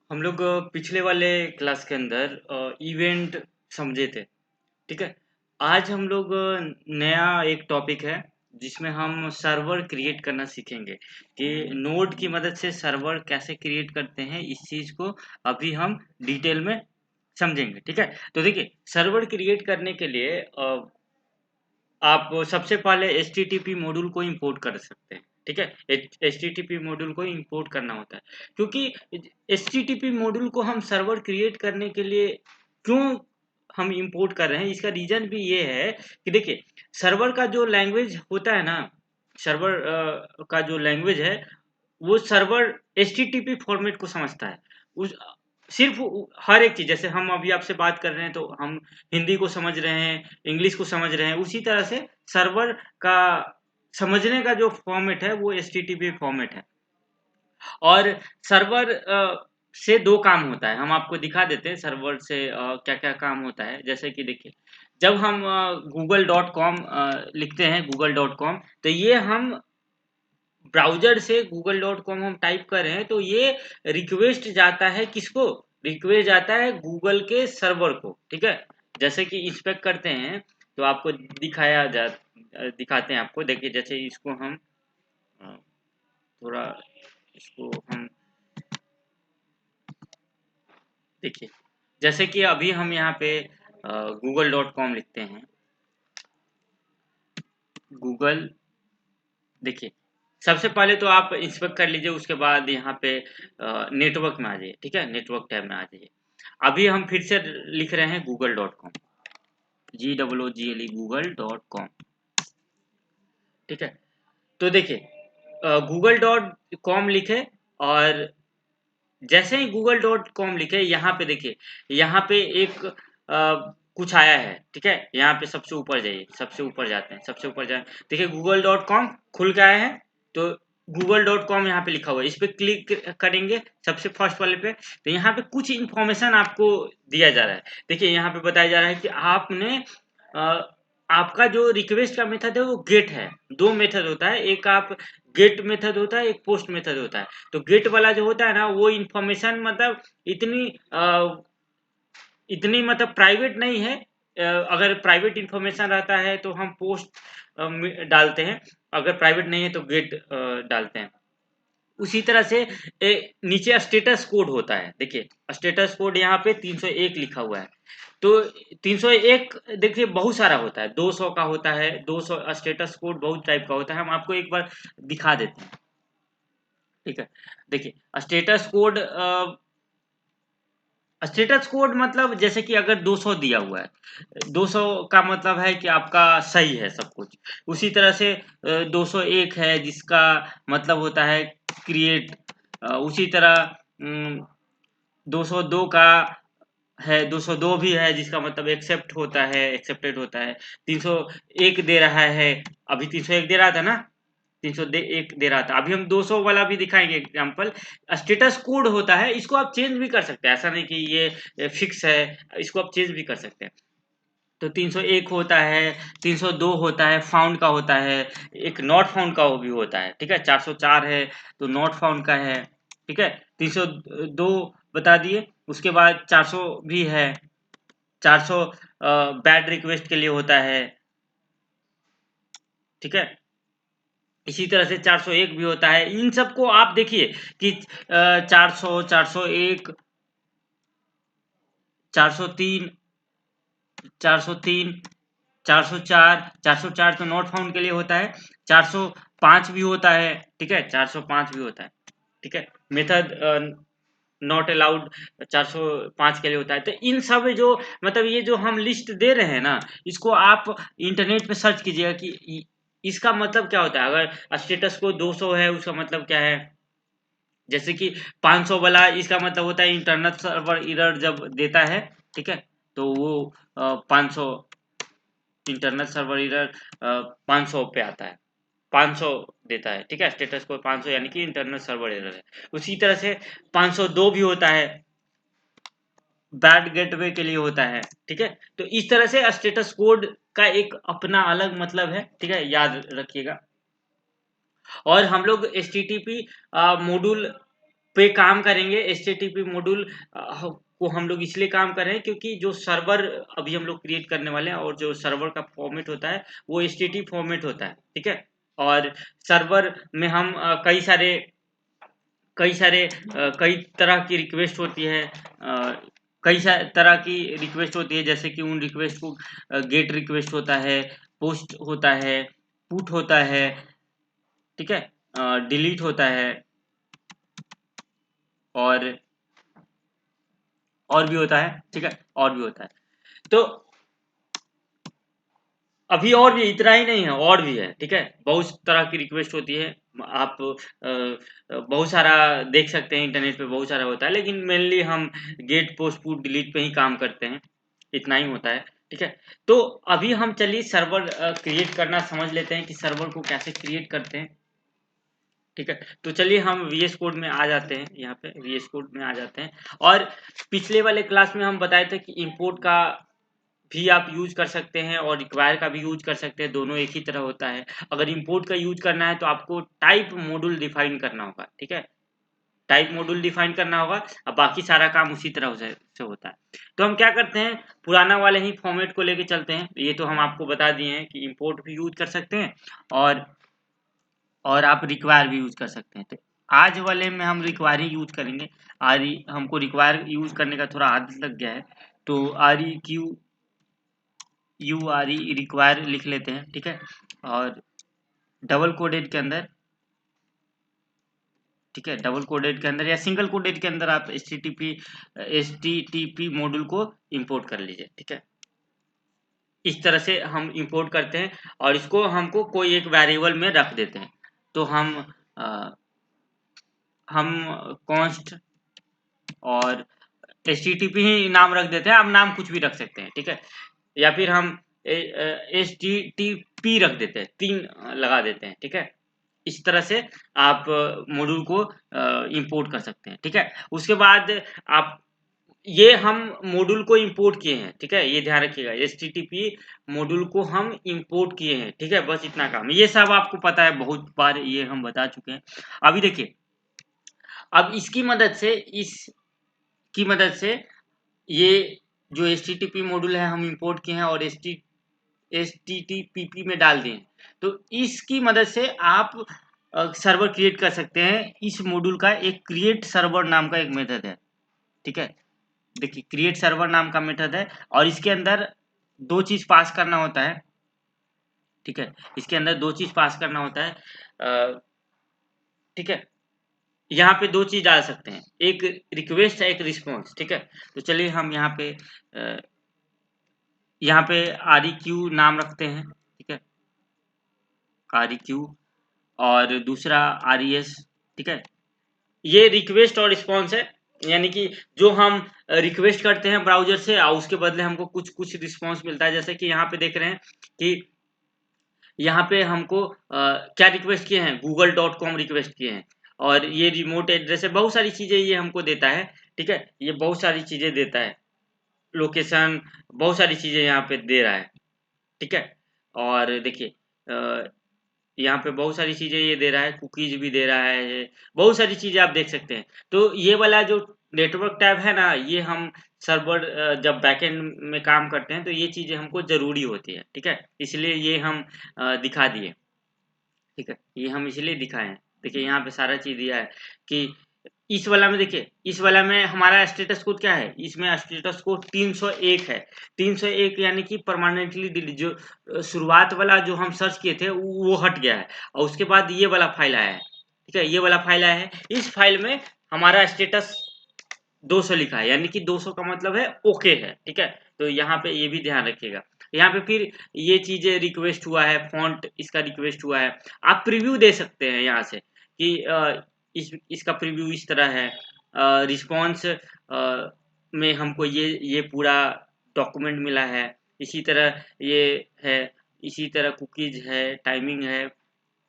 हम लोग पिछले वाले क्लास के अंदर इवेंट समझे थे। ठीक है। आज हम लोग नया एक टॉपिक है जिसमें हम सर्वर क्रिएट करना सीखेंगे कि नोड की मदद से सर्वर कैसे क्रिएट करते हैं। इस चीज को अभी हम डिटेल में समझेंगे। ठीक है। तो देखिए, सर्वर क्रिएट करने के लिए आप सबसे पहले एचटीटीपी मॉड्यूल को इंपोर्ट कर सकते हैं। ठीक है। एचटीटीपी मॉड्यूल को इंपोर्ट करना होता है क्योंकि एचटीटीपी मॉड्यूल को हम सर्वर क्रिएट करने के लिए क्यों हम इंपोर्ट कर रहे हैं, इसका रीजन भी ये है कि देखिए, सर्वर का जो लैंग्वेज होता है ना, सर्वर का जो लैंग्वेज है, वो सर्वर एचटीटीपी फॉर्मेट को समझता है। उस सिर्फ हर एक चीज, जैसे हम अभी आपसे बात कर रहे हैं तो हम हिंदी को समझ रहे हैं, इंग्लिश को समझ रहे हैं, उसी तरह से सर्वर का समझने का जो फॉर्मेट है वो एचटीटीपी फॉर्मेट है। और सर्वर से दो काम होता है, हम आपको दिखा देते हैं सर्वर से क्या क्या काम होता है। जैसे कि देखिए, जब हम google.com लिखते हैं, google.com, तो ये हम ब्राउज़र से google.com हम टाइप कर रहे हैं तो ये रिक्वेस्ट जाता है किसको? रिक्वेस्ट जाता है गूगल के सर्वर को। ठीक है? जैसे कि इंस्पेक्ट करते हैं तो आपको दिखाते हैं आपको। देखिए, जैसे इसको हम अ, थोड़ा इसको हम देखिए, जैसे कि अभी हम यहाँ पे google.com लिखते हैं। गूगल, देखिए, सबसे पहले तो आप इंस्पेक्ट कर लीजिए, उसके बाद यहाँ पे नेटवर्क में आ जाइए। ठीक है, नेटवर्क टैब में आ जाइए। अभी हम फिर से लिख रहे हैं google.com, google.com। ठीक है। तो देखिए, google.com लिखे, और जैसे ही google.com लिखे, यहाँ पे देखिए, यहाँ पे एक कुछ आया है। ठीक है, यहाँ पे सबसे ऊपर जाइए, सबसे ऊपर जाते हैं, सबसे ऊपर जाए, देखिए google.com खुल के आया है। तो google.com यहाँ पे लिखा हुआ है, इस पे क्लिक करेंगे सबसे फर्स्ट वाले पे, तो यहाँ पे कुछ इंफॉर्मेशन आपको दिया जा रहा है। देखिए, यहाँ पे बताया जा रहा है कि आपने अ, आपका जो रिक्वेस्ट का मेथड है वो गेट है। दो मेथड होता है, एक आप गेट मेथड होता है, एक पोस्ट मेथड होता है। तो गेट वाला जो होता है ना, वो इंफॉर्मेशन मतलब इतनी इतनी मतलब प्राइवेट नहीं है। अगर प्राइवेट इंफॉर्मेशन रहता है तो हम पोस्ट डालते हैं, अगर प्राइवेट नहीं है तो गेट डालते हैं। उसी तरह से नीचे स्टेटस कोड होता है। देखिए, स्टेटस कोड यहाँ पे 301 लिखा हुआ है। तो 301 देखिए बहुत सारा होता है, 200 का होता है, 200 स्टेटस कोड बहुत टाइप का होता है। हम आपको एक बार दिखा देते हैं। ठीक है। देखिए, स्टेटस कोड मतलब जैसे कि अगर 200 दिया हुआ है, 200 का मतलब है कि आपका सही है सब कुछ। उसी तरह से 201 है जिसका मतलब होता है क्रिएट। उसी तरह 202 का है, 202 भी है जिसका मतलब एक्सेप्ट होता है, एक्सेप्टेड होता है। 301 दे रहा है, अभी 301 दे रहा था ना, 301 दे रहा था। अभी हम 200 वाला भी दिखाएंगे एग्जांपल। स्टेटस कोड होता है, इसको आप चेंज भी कर सकते हैं, ऐसा नहीं कि ये फिक्स है, इसको आप चेंज भी कर सकते हैं। तो 301 होता है, 302 होता है, फाउंड का होता है, एक नॉट फाउंड का वो भी होता है। ठीक है, 404 है तो नॉट फाउंड का है। ठीक है, 302 बता दिए। उसके बाद 400 भी है, 400 बैड रिक्वेस्ट के लिए होता है। ठीक है, इसी तरह से 401 भी होता है। इन सबको आप देखिए कि 400, 401, 403, 403, 404, 404 तो नॉट फाउंड के लिए होता है। 405 भी होता है। ठीक है, 405 भी होता है। ठीक है, मेथड नॉट अलाउड 405 के लिए होता है। तो इन सब जो मतलब ये जो हम लिस्ट दे रहे हैं ना, इसको आप इंटरनेट पे सर्च कीजिएगा कि इसका मतलब क्या होता है। अगर स्टेटस को 200 है, उसका मतलब क्या है। जैसे कि 500 वाला, इसका मतलब होता है इंटरनेट सर्वर एरर जब देता है। ठीक है, तो वो 500, इंटरनेट सर्वर एरर 500 पे आता है, 500 देता है। ठीक है, स्टेटस को 500 यानी कि इंटरनेट सर्वर एरर है। उसी तरह से 502 भी होता है, बैड गेटवे के लिए होता है। ठीक है, तो इस तरह से स्टेटस कोड का एक अपना अलग मतलब है। ठीक है, याद रखिएगा। और हम लोग एचटीटीपी मॉड्यूल पे काम करेंगे। एचटीटीपी मॉड्यूल को हम लोग इसलिए काम कर रहे हैं क्योंकि जो सर्वर अभी हम लोग क्रिएट करने वाले हैं और जो सर्वर का फॉर्मेट होता है वो एचटीटीपी फॉर्मेट होता है, ठीक है। और सर्वर में हम कई तरह की रिक्वेस्ट होती है, तरह की रिक्वेस्ट होती है, जैसे कि उन रिक्वेस्ट को गेट रिक्वेस्ट होता है, पोस्ट होता है, पुट होता है, ठीक है, डिलीट होता है, और भी होता है, ठीक है, और भी होता है। तो अभी और भी इतना ही नहीं है, और भी है, ठीक है, बहुत तरह की रिक्वेस्ट होती है। आप बहुत सारा देख सकते हैं, इंटरनेट पे बहुत सारा होता है, लेकिन मेनली हम गेट पोस्ट पुट डिलीट पे ही काम करते हैं, इतना ही होता है, ठीक है। तो अभी हम चलिए सर्वर क्रिएट करना समझ लेते हैं कि सर्वर को कैसे क्रिएट करते हैं, ठीक है। तो चलिए हम वीएस कोड में आ जाते हैं, यहाँ पे वीएस कोड में आ जाते हैं। और पिछले वाले क्लास में हम बताए थे कि इंपोर्ट का भी आप यूज कर सकते हैं और रिक्वायर का भी यूज कर सकते हैं, दोनों एक ही तरह होता है। अगर इंपोर्ट का यूज करना है तो आपको टाइप मॉड्यूल डिफाइन करना होगा, ठीक है, टाइप मॉड्यूल डिफाइन करना होगा, अब बाकी सारा काम उसी तरह से होता है। तो हम क्या करते हैं, पुराना वाले ही फॉर्मेट को लेके चलते हैं। ये तो हम आपको बता दिए हैं कि इंपोर्ट भी यूज कर सकते हैं और आप रिक्वायर भी यूज कर सकते हैं। तो आज वाले में हम रिक्वायर ही यूज करेंगे। हमको रिक्वायर यूज करने का थोड़ा आदत लग गया है, तो REQUARE रिक्वायर लिख लेते हैं, ठीक है, और डबल कोडेड के अंदर, ठीक है, डबल कोडेड के अंदर या सिंगल कोडेड के अंदर आप एचटीटीपी मॉड्यूल को इंपोर्ट कर लीजिए, ठीक है। इस तरह से हम इंपोर्ट करते हैं और इसको हमको कोई एक वेरिएबल में रख देते हैं। तो हम कॉन्स्ट और एचटीटीपी ही नाम रख देते हैं, आप नाम कुछ भी रख सकते हैं, ठीक है, या फिर हम एचटीटीपी रख देते हैं, 3 लगा देते हैं, ठीक है। इस तरह से आप मॉड्यूल को इंपोर्ट कर सकते हैं, ठीक है। उसके बाद आप ये हम मॉड्यूल को इंपोर्ट किए हैं, ठीक है, ये ध्यान रखिएगा, एचटीटीपी मॉड्यूल को हम इंपोर्ट किए हैं, ठीक है, बस इतना काम। ये सब आपको पता है, बहुत बार ये हम बता चुके हैं। अभी देखिए, अब इसकी मदद से ये जो एचटीटीपी मॉड्यूल है हम इंपोर्ट किए हैं और एचटीटीपी में डाल दिए, तो इसकी मदद से आप सर्वर क्रिएट कर सकते हैं। इस मॉड्यूल का एक क्रिएट सर्वर नाम का एक मेथड है, ठीक है। देखिए, क्रिएट सर्वर नाम का मेथड है और इसके अंदर 2 चीज पास करना होता है, ठीक है, इसके अंदर 2 चीज पास करना होता है, ठीक है। यहाँ पे 2 चीज डाल सकते हैं, एक रिक्वेस्ट है, एक रिस्पॉन्स, ठीक है। तो चलिए हम यहाँ पे REQ नाम रखते हैं, ठीक है, REQ, और दूसरा RES, ठीक है। ये रिक्वेस्ट और रिस्पॉन्स है, यानी कि जो हम रिक्वेस्ट करते हैं ब्राउजर से और उसके बदले हमको कुछ कुछ रिस्पॉन्स मिलता है। जैसे कि यहाँ पे देख रहे हैं कि यहाँ पे हमको क्या रिक्वेस्ट किए हैं, google.com रिक्वेस्ट किए हैं, और ये रिमोट एड्रेस है, बहुत सारी चीजें ये हमको देता है, ठीक है, ये बहुत सारी चीजें देता है, लोकेशन, बहुत सारी चीजें यहाँ पे दे रहा है, ठीक है। और देखिए, यहाँ पे बहुत सारी चीजें ये दे रहा है, कुकीज भी दे रहा है, बहुत सारी चीजें आप देख सकते हैं। तो ये वाला जो नेटवर्क टैब है ना, ये हम सर्वर जब बैकएंड में काम करते हैं तो ये चीजें हमको जरूरी होती है, ठीक है, इसलिए ये हम दिखा दिए, ठीक है, ये हम इसलिए दिखाए हैं। देखिए यहाँ पे सारा चीज दिया है कि इस वाला में, देखिए इस वाला में हमारा स्टेटस कोड क्या है, इसमें स्टेटस कोड 301 है। 301 यानी कि परमानेंटली डिलीट, जो शुरुआत वाला जो हम सर्च किए थे वो हट गया है और उसके बाद ये वाला फाइल आया है, ठीक है, ये वाला फाइल आया है। इस फाइल में हमारा स्टेटस 200 लिखा है, यानी कि 200 का मतलब है ओके है, ठीक है। तो यहाँ पे ये भी ध्यान रखिएगा। यहाँ पे फिर ये चीजें रिक्वेस्ट हुआ है, फॉन्ट इसका रिक्वेस्ट हुआ है, आप प्रीव्यू दे सकते हैं यहाँ से कि इसका प्रीव्यू इस तरह है। रिस्पॉन्स में हमको ये पूरा डॉक्यूमेंट मिला है, इसी तरह ये है, इसी तरह कुकीज है, टाइमिंग है,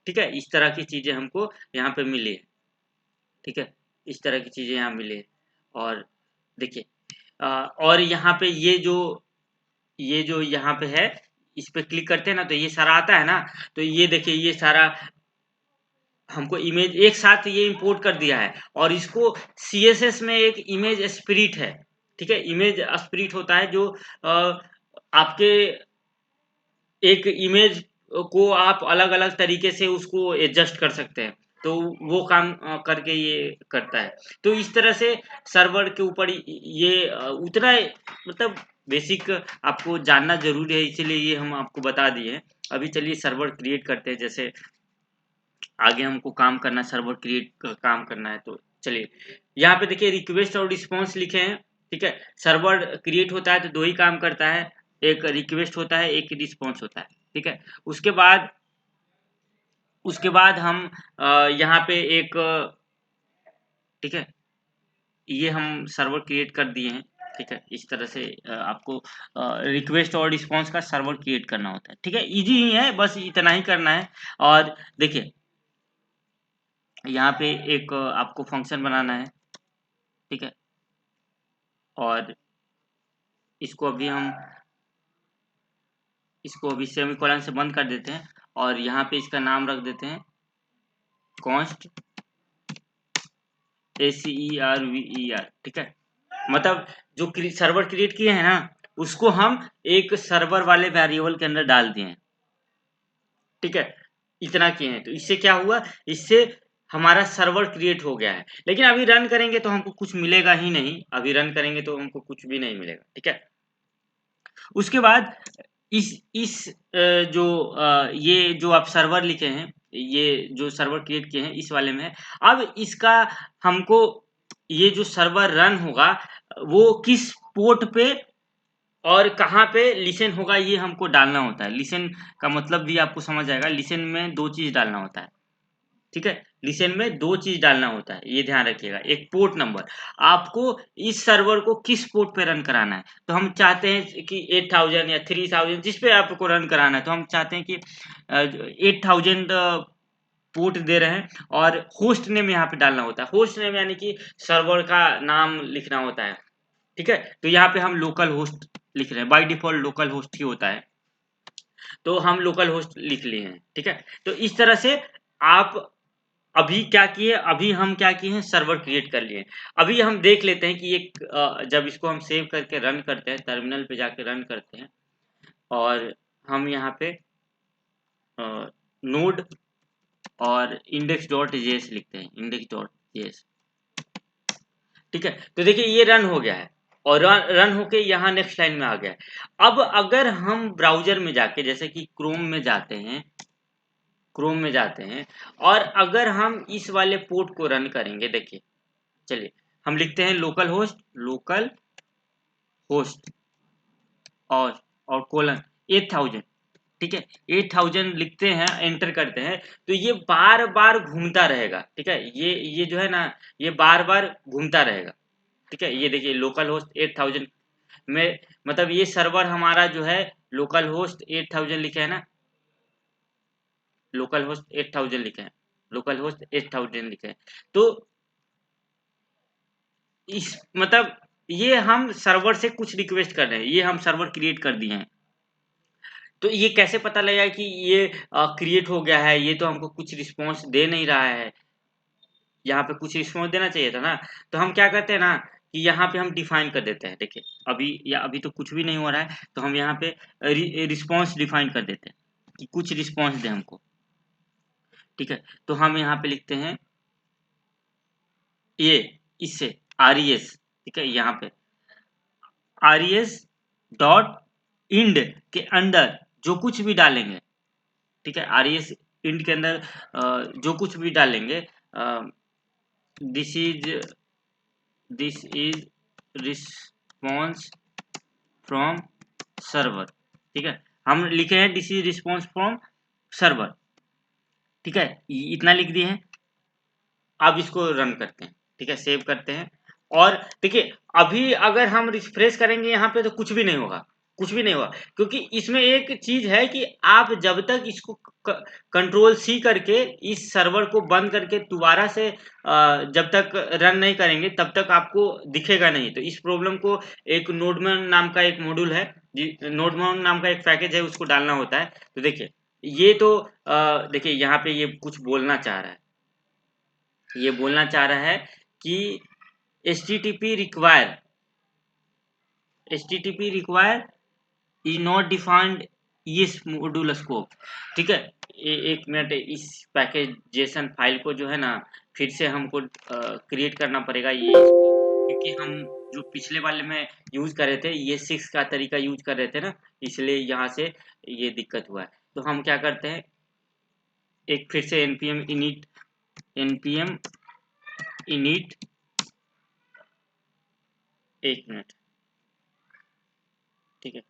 ठीक है, इस तरह की चीजें हमको यहाँ पे मिली है, ठीक है, इस तरह की चीजें यहाँ मिली है। और देखिए, और यहाँ पे ये जो यहाँ पे है, इस पे क्लिक करते हैं ना तो ये सारा आता है ना, तो ये देखिए, ये सारा हमको इमेज एक साथ ये इंपोर्ट कर दिया है, और इसको CSS में एक इमेज स्प्लिट है, ठीक है। इमेज स्प्लिट होता है जो आपके एक इमेज को आप अलग-अलग तरीके से उसको एडजस्ट कर सकते हैं। तो वो काम करके ये करता है। तो इस तरह से सर्वर के ऊपर ये उतना मतलब बेसिक आपको जानना ज़रूरी है, इसीलिए ये हम आपको बता दिए हैं। अभी चलिए सर्वर क्रिएट करते हैं, जैसे आगे हमको काम करना है, सर्वर क्रिएट काम करना है। तो चलिए यहाँ पे देखिए रिक्वेस्ट और रिस्पॉन्स लिखे हैं, ठीक है। सर्वर क्रिएट होता है तो दो ही काम करता है, एक रिक्वेस्ट होता है, एक रिस्पॉन्स होता है, ठीक है। उसके बाद हम यहाँ पे एक, ठीक है, ये हम सर्वर क्रिएट कर दिए हैं, ठीक है। इस तरह से आपको रिक्वेस्ट और रिस्पॉन्स का सर्वर क्रिएट करना होता है, ठीक है। इजी ही है, बस इतना ही करना है। और देखिए यहाँ पे एक आपको फंक्शन बनाना है, ठीक है। और इसको अभी सेमीकोलन से बंद कर देते हैं, और यहाँ पे इसका नाम रख देते हैं कॉन्स्ट ACERVER, ठीक है। मतलब जो सर्वर क्रिएट किए हैं ना, उसको हम एक सर्वर वाले वेरिएबल के अंदर डाल दिए हैं, ठीक है। इतना किए हैं, तो इससे क्या हुआ, इससे हमारा सर्वर क्रिएट हो गया है। लेकिन अभी रन करेंगे तो हमको कुछ मिलेगा ही नहीं, अभी रन करेंगे तो हमको कुछ भी नहीं मिलेगा, ठीक है। उसके बाद इस जो ये जो आप सर्वर लिखे हैं, ये जो सर्वर क्रिएट किए हैं इस वाले में है। अब इसका हमको ये जो सर्वर रन होगा वो किस पोर्ट पे और कहाँ पे लिसन होगा, ये हमको डालना होता है। लिसन का मतलब भी आपको समझ आएगा। लिसन में दो चीज डालना होता है, ठीक है। लिसन में दो चीज डालना होता है, ये ध्यान रखिएगा। एक पोर्ट नंबर, आपको इस सर्वर को किस पोर्ट पे रन कराना है। तो हम चाहते हैं कि 8000 या 3000 जिस पे आपको रन कराना है, तो हम चाहते हैं कि 8000 पोर्ट दे रहे हैं। और होस्ट नेम यहाँ पे डालना होता है। होस्ट नेम यानी कि सर्वर का नाम लिखना होता है, ठीक है। तो यहाँ पे हम लोकल होस्ट लिख रहे हैं, बाय डिफॉल्ट लोकल होस्ट ही होता है, तो हम लोकल होस्ट लिख लिए हैं, ठीक है। तो इस तरह से आप अभी क्या किए, अभी हम क्या किए हैं, सर्वर क्रिएट कर लिए। अभी हम देख लेते हैं कि ये जब इसको हम सेव करके रन करते हैं, टर्मिनल पे जाके रन करते हैं, और हम यहाँ पे नोड और index.js लिखते हैं, index.js, ठीक है। तो देखिए ये रन हो गया है, और रन होके यहाँ नेक्स्ट लाइन में आ गया है। अब अगर हम ब्राउजर में जाके, जैसे कि क्रोम में जाते हैं, और अगर हम इस वाले पोर्ट को रन करेंगे, देखिए चलिए हम लिखते हैं लोकल होस्ट और कोलन 8000, ठीक है। 8000 लिखते हैं, एंटर करते हैं, तो ये बार बार घूमता रहेगा, ठीक है। ये जो है ना, ये बार बार घूमता रहेगा, ठीक है। ये देखिए लोकल होस्ट 8000 में, मतलब ये सर्वर हमारा जो है लोकल होस्ट 8000 लिखे है ना, लोकल होस्ट 8000 लिखे हैं, लोकल होस्ट 8000 लिखे हैं। तो इस मतलब ये हम सर्वर से कुछ रिक्वेस्ट कर रहे हैं, ये हम सर्वर क्रिएट कर दिए हैं। तो ये कैसे पता लगा कि ये क्रिएट हो गया है, ये तो हमको कुछ रिस्पॉन्स दे नहीं रहा है, यहाँ पे कुछ रिस्पॉन्स देना चाहिए था ना। तो हम क्या करते हैं ना, कि यहाँ पे हम डिफाइन कर देते हैं। देखिए अभी तो कुछ भी नहीं हो रहा है, तो हम यहाँ पे रिस्पॉन्स डिफाइन कर देते हैं कि कुछ रिस्पॉन्स दे हमको, ठीक है। तो हम यहाँ पे लिखते हैं ये इससे RES, ठीक है। यहाँ पे RES डॉट इंड के अंदर जो कुछ भी डालेंगे, ठीक है। RES इंड के अंदर जो कुछ भी डालेंगे, this is response from server, ठीक है। हम लिखे हैं this is response from server, ठीक है। इतना लिख दिए हैं। अब इसको रन करते हैं, ठीक है, सेव करते हैं। और देखिए अभी अगर हम रिफ्रेश करेंगे यहाँ पे, तो कुछ भी नहीं होगा, कुछ भी नहीं होगा, क्योंकि इसमें एक चीज है कि आप जब तक इसको कंट्रोल C करके इस सर्वर को बंद करके दोबारा से जब तक रन नहीं करेंगे, तब तक आपको दिखेगा नहीं। तो इस प्रॉब्लम को एक नोडमन नाम का एक मॉड्यूल है, नोडमन नाम का एक पैकेज है, उसको डालना होता है। तो देखिए ये तो देखिए यहाँ पे ये कुछ बोलना चाह रहा है, ये बोलना चाह रहा है कि HTTP require is not defined इस मॉड्यूल स्कोप। ठीक है, एक मिनट, इस पैकेज जेसन फाइल को जो है ना फिर से हमको क्रिएट करना पड़ेगा, ये क्योंकि हम जो पिछले वाले में यूज कर रहे थे ये 6 का तरीका यूज कर रहे थे ना, इसलिए यहाँ से ये दिक्कत हुआ है। तो हम क्या करते हैं, एक फिर से npm init, एक मिनट, ठीक है।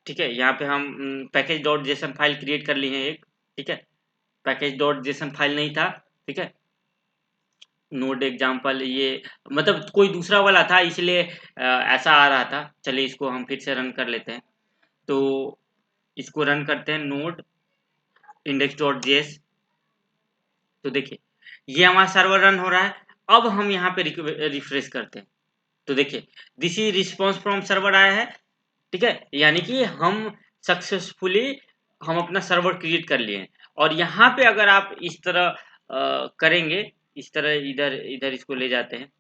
ठीक है, यहाँ पे हम package dot JSON file create कर लिए हैं एक। ठीक है, पैकेज डॉट जेसन फाइल नहीं था। ठीक है, नोड एग्जाम्पल ये मतलब कोई दूसरा वाला था, इसलिए ऐसा आ रहा था। चलिए इसको हम फिर से रन कर लेते हैं। तो इसको रन करते हैं, नोड इंडेक्स डॉट जेएस। तो देखिए ये हमारा सर्वर रन हो रहा है। अब हम यहाँ पे रिफ्रेश करते हैं, तो देखिए this is response from server आया है। ठीक है, यानी कि हम सक्सेसफुली हम अपना सर्वर क्रिएट कर लिए हैं। और यहाँ पे अगर आप इस तरह करेंगे, इस तरह इधर इधर इसको ले जाते हैं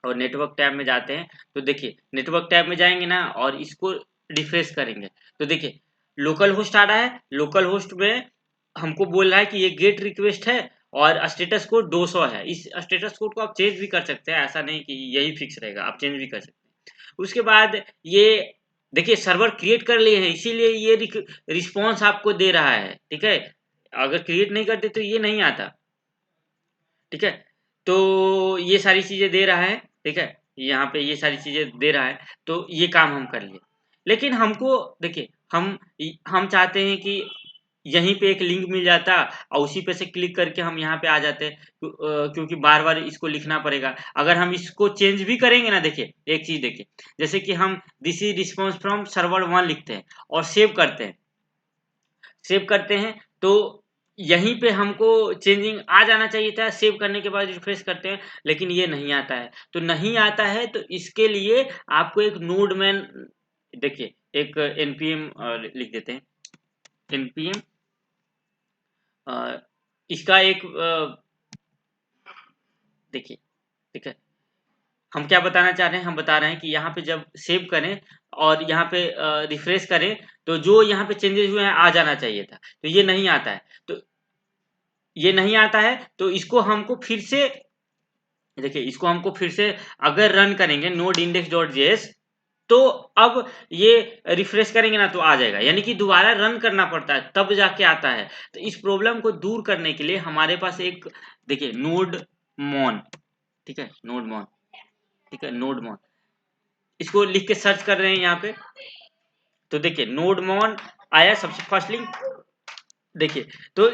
और नेटवर्क टैब में जाते हैं, तो देखिए नेटवर्क टैब में जाएंगे ना और इसको रिफ्रेश करेंगे, तो देखिए लोकल होस्ट आ रहा है। लोकल होस्ट में हमको बोल रहा है कि ये गेट रिक्वेस्ट है और स्टेटस कोड 200 है। इस स्टेटस कोड को आप चेंज भी कर सकते हैं, ऐसा नहीं कि यही फिक्स रहेगा, आप चेंज भी कर सकते हैं। उसके बाद ये देखिए सर्वर क्रिएट कर लिए हैं, इसीलिए ये रिस्पॉन्स आपको दे रहा है। ठीक है, अगर क्रिएट नहीं करते तो ये नहीं आता। ठीक है, तो ये सारी चीजें दे रहा है। ठीक है, यहाँ पे ये सारी चीजें दे रहा है, तो ये काम हम कर लिए। लेकिन हमको देखिए हम चाहते हैं कि यहीं पे एक लिंक मिल जाता और उसी पे से क्लिक करके हम यहाँ पे आ जाते, क्योंकि बार बार इसको लिखना पड़ेगा। अगर हम इसको चेंज भी करेंगे ना, देखिए एक चीज देखिए, जैसे कि हम this is response from server 1 लिखते हैं और सेव करते हैं, तो यहीं पे हमको चेंजिंग आ जाना चाहिए था। सेव करने के बाद रिफ्रेश करते हैं, लेकिन ये नहीं आता है। तो नहीं आता है तो इसके लिए आपको एक नोडमैन, देखिए एक npm लिख देते हैं, npm इसका एक देखिए। ठीक है, हम क्या बताना चाह रहे हैं, हम बता रहे हैं कि यहाँ पे जब सेव करें और यहाँ पे रिफ्रेश करें, तो जो यहाँ पे चेंजेस हुए हैं आ जाना चाहिए था, तो ये नहीं आता है। तो ये नहीं आता है तो इसको हमको फिर से देखिए, इसको हमको फिर से अगर रन करेंगे नोड इंडेक्स डॉट जेएस, तो अब ये रिफ्रेश करेंगे ना तो आ जाएगा, यानी कि दोबारा रन करना पड़ता है तब जाके आता है। तो इस प्रॉब्लम को दूर करने के लिए हमारे पास एक देखिए नोड मॉन, ठीक है नोड मॉन, ठीक है नोड मॉन, इसको लिख के सर्च कर रहे हैं यहाँ पे, तो देखिए नोड मॉन आया सबसे फर्स्ट लिंक। देखिए तो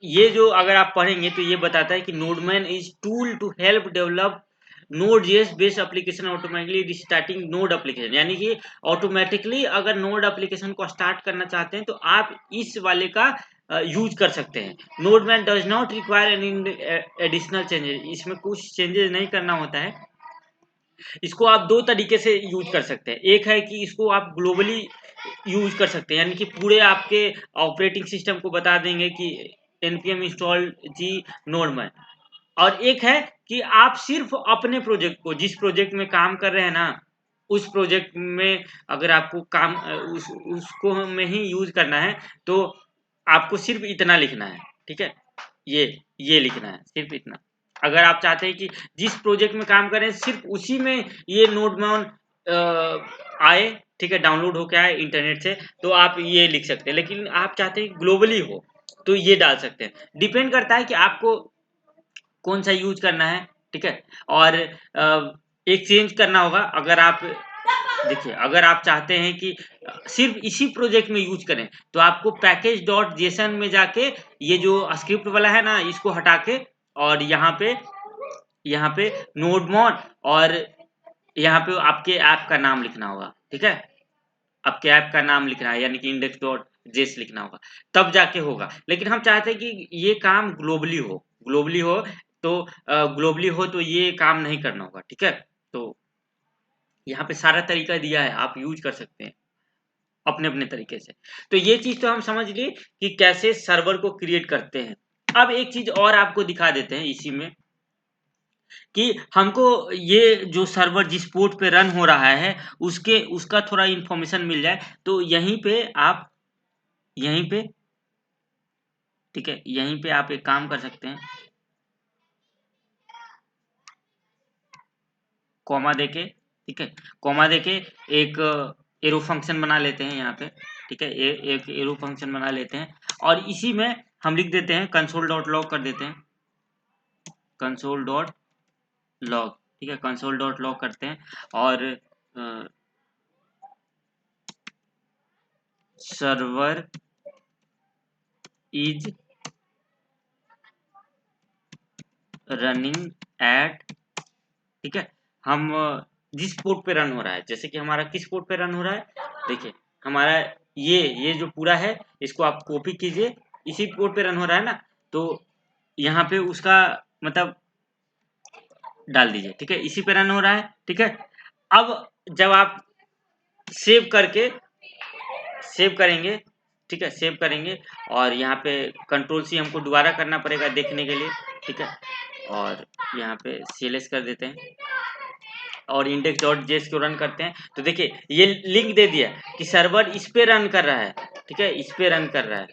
ये जो अगर आप पढ़ेंगे तो ये बताता है कि nodemon is tool to help develop Node JS based application automatically restarting Node application, यानी कि ऑटोमेटिकली अगर नोड एप्लीकेशन को स्टार्ट करना चाहते हैं तो आप इस वाले का यूज कर सकते हैं। Nodemon does not require any additional changes, इसमें कुछ चेंजेस नहीं करना होता है। इसको आप दो तरीके से यूज कर सकते हैं, एक है कि इसको आप ग्लोबली यूज कर सकते हैं, यानी कि पूरे आपके ऑपरेटिंग सिस्टम को बता देंगे कि npm इंस्टॉल जी नोडमैन। और एक है कि आप सिर्फ अपने प्रोजेक्ट को, जिस प्रोजेक्ट में काम कर रहे हैं ना, उस प्रोजेक्ट में अगर आपको काम उसको में ही यूज करना है, तो आपको सिर्फ इतना लिखना है। ठीक है, ये लिखना है सिर्फ इतना। अगर आप चाहते हैं कि जिस प्रोजेक्ट में काम करें सिर्फ उसी में ये नोडमैन आए, ठीक है डाउनलोड होके आए इंटरनेट से, तो आप ये लिख सकते हैं। लेकिन आप चाहते हैं ग्लोबली हो तो ये डाल सकते हैं, डिपेंड करता है कि आपको कौन सा यूज करना है। ठीक है, और एक चेंज करना होगा, अगर आप देखिए अगर आप चाहते हैं कि सिर्फ इसी प्रोजेक्ट में यूज करें, तो आपको पैकेज डॉट जेसन में जाके ये जो स्क्रिप्ट वाला है ना इसको हटा के, और यहाँ पे नोडमॉन और यहाँ पे आपके ऐप का नाम लिखना होगा। ठीक है, आपके ऐप का नाम लिखना है, यानी कि इंडेक्स डॉट जेस लिखना होगा, तब जाके होगा। लेकिन हम चाहते हैं कि ये काम ग्लोबली हो, तो ग्लोबली हो तो ये काम नहीं करना होगा। ठीक है, तो यहाँ पे सारा तरीका दिया है, आप यूज कर सकते हैं। अपने अपने तरीके से। तो ये चीज तो हम समझ लिए कि कैसे सर्वर को क्रिएट करते हैं। अब एक चीज और आपको दिखा देते हैं इसी में, कि हमको ये जो सर्वर जिस पोर्ट पे रन हो रहा है उसका थोड़ा इंफॉर्मेशन मिल जाए। तो यहीं पे ठीक है, यहीं पे आप एक काम कर सकते हैं, कॉमा देके, ठीक है, कॉमा देके एक एरो फंक्शन बना लेते हैं यहाँ पे, ठीक है, एक एरो फंक्शन बना लेते हैं और इसी में हम लिख देते हैं कंसोल डॉट लॉग कर देते हैं, कंसोल डॉट लॉग, ठीक है, कंसोल डॉट लॉग करते हैं और सर्वर इज रनिंग एट, ठीक है, हम जिस पोर्ट पे रन हो रहा है, जैसे कि हमारा किस पोर्ट पे रन हो रहा है, देखिए हमारा ये जो पूरा है इसको आप कॉपी कीजिए, इसी पोर्ट पे रन हो रहा है ना, तो यहाँ पे उसका मतलब डाल दीजिए, ठीक है, इसी पे रन हो रहा है, ठीक है। अब जब आप सेव करके सेव करेंगे, ठीक है, सेव करेंगे और यहाँ पे कंट्रोल सी हमको दोबारा करना पड़ेगा देखने के लिए, ठीक है, और यहाँ पे CLS कर देते हैं और इंडेक्स डॉट जेएस को रन करते हैं। तो देखिए ये लिंक दे दिया कि सर्वर इस पे रन कर रहा है, ठीक है, इस पे रन कर रहा है,